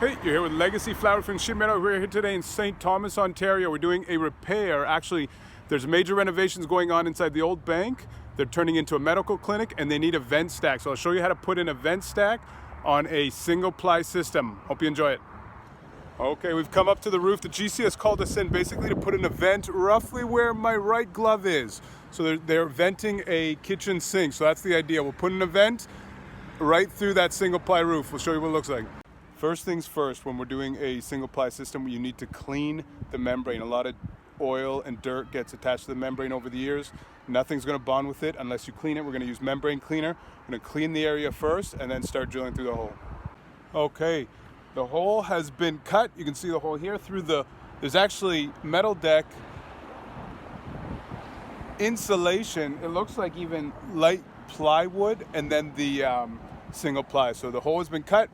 Hey, you're here with Legacy Flat Roofing Sheet Metal. We're here today in St. Thomas, Ontario. We're doing a repair. Actually, there's major renovations going on inside the old bank. They're turning into a medical clinic and they need a vent stack. So I'll show you how to put in a vent stack on a single ply system. Hope you enjoy it. Okay, we've come up to the roof. The GC has called us in basically to put in a vent roughly where my right glove is. So they're venting a kitchen sink. So that's the idea. We'll put in a vent right through that single ply roof. We'll show you what it looks like. First things first, when we're doing a single ply system, you need to clean the membrane. A lot of oil and dirt gets attached to the membrane over the years. Nothing's going to bond with it unless you clean it. We're going to use membrane cleaner. We're going to clean the area first and then start drilling through the hole. Okay, the hole has been cut. You can see the hole here through there's actually metal deck insulation. It looks like even light plywood and then the single ply. So the hole has been cut.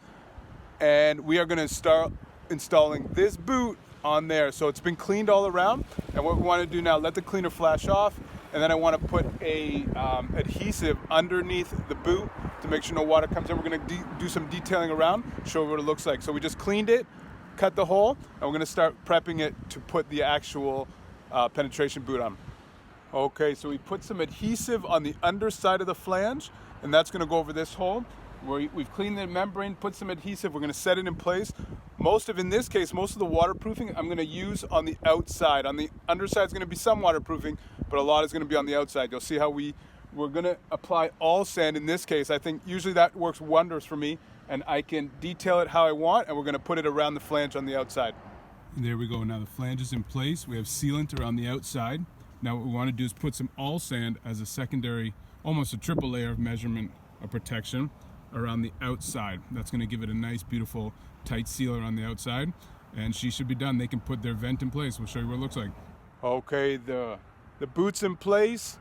And we are going to start installing this boot on there. So it's been cleaned all around. And what we want to do now, let the cleaner flash off. And then I want to put a adhesive underneath the boot to make sure no water comes in. We're going to do some detailing around, show what it looks like. So we just cleaned it, cut the hole, and we're going to start prepping it to put the actual penetration boot on. Okay, so we put some adhesive on the underside of the flange, and that's going to go over this hole. We've cleaned the membrane, put some adhesive, we're going to set it in place. In this case, most of the waterproofing I'm going to use on the outside. On the underside is going to be some waterproofing, but a lot is going to be on the outside. You'll see how we're going to apply all sand in this case. I think usually that works wonders for me, and I can detail it how I want, and we're going to put it around the flange on the outside. There we go. Now the flange is in place. We have sealant around the outside. Now what we want to do is put some all sand as a secondary, almost a triple layer of measurement of protection around the outside. That's going to give it a nice, beautiful, tight seal around the outside, and she should be done. They can put their vent in place. We'll show you what it looks like. Okay, the boot's in place.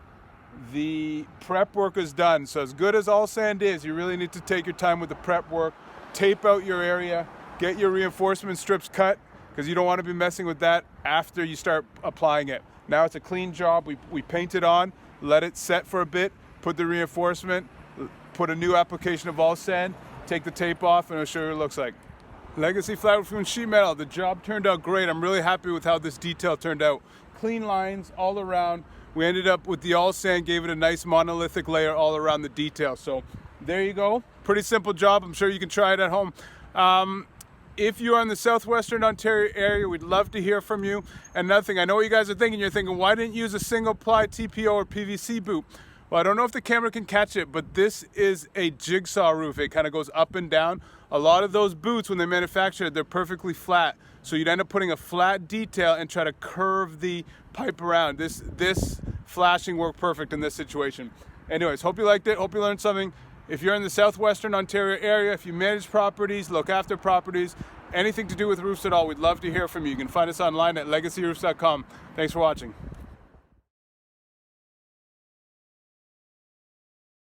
The prep work is done. So as good as all sand is, you really need to take your time with the prep work. Tape out your area, get your reinforcement strips cut, because you don't want to be messing with that after you start applying it. Now it's a clean job. We paint it on, let it set for a bit, put the reinforcement, put a new application of all sand, take the tape off, and I'll show you what it looks like. Legacy Flat Roofing Sheet Metal. The job turned out great. I'm really happy with how this detail turned out. Clean lines all around. We ended up with the all sand, gave it a nice monolithic layer all around the detail. So there you go. Pretty simple job. I'm sure you can try it at home. If you are in the southwestern Ontario area, we'd love to hear from you. And another thing, I know what you guys are thinking. You're thinking, why didn't you use a single ply TPO or PVC boot? Well, I don't know if the camera can catch it, but this is a jigsaw roof. It kind of goes up and down. A lot of those boots, when they're manufactured, they're perfectly flat. So you'd end up putting a flat detail and try to curve the pipe around. This flashing worked perfect in this situation. Anyways, hope you liked it. Hope you learned something. If you're in the southwestern Ontario area, if you manage properties, look after properties, anything to do with roofs at all, we'd love to hear from you. You can find us online at legacyroofs.com. Thanks for watching.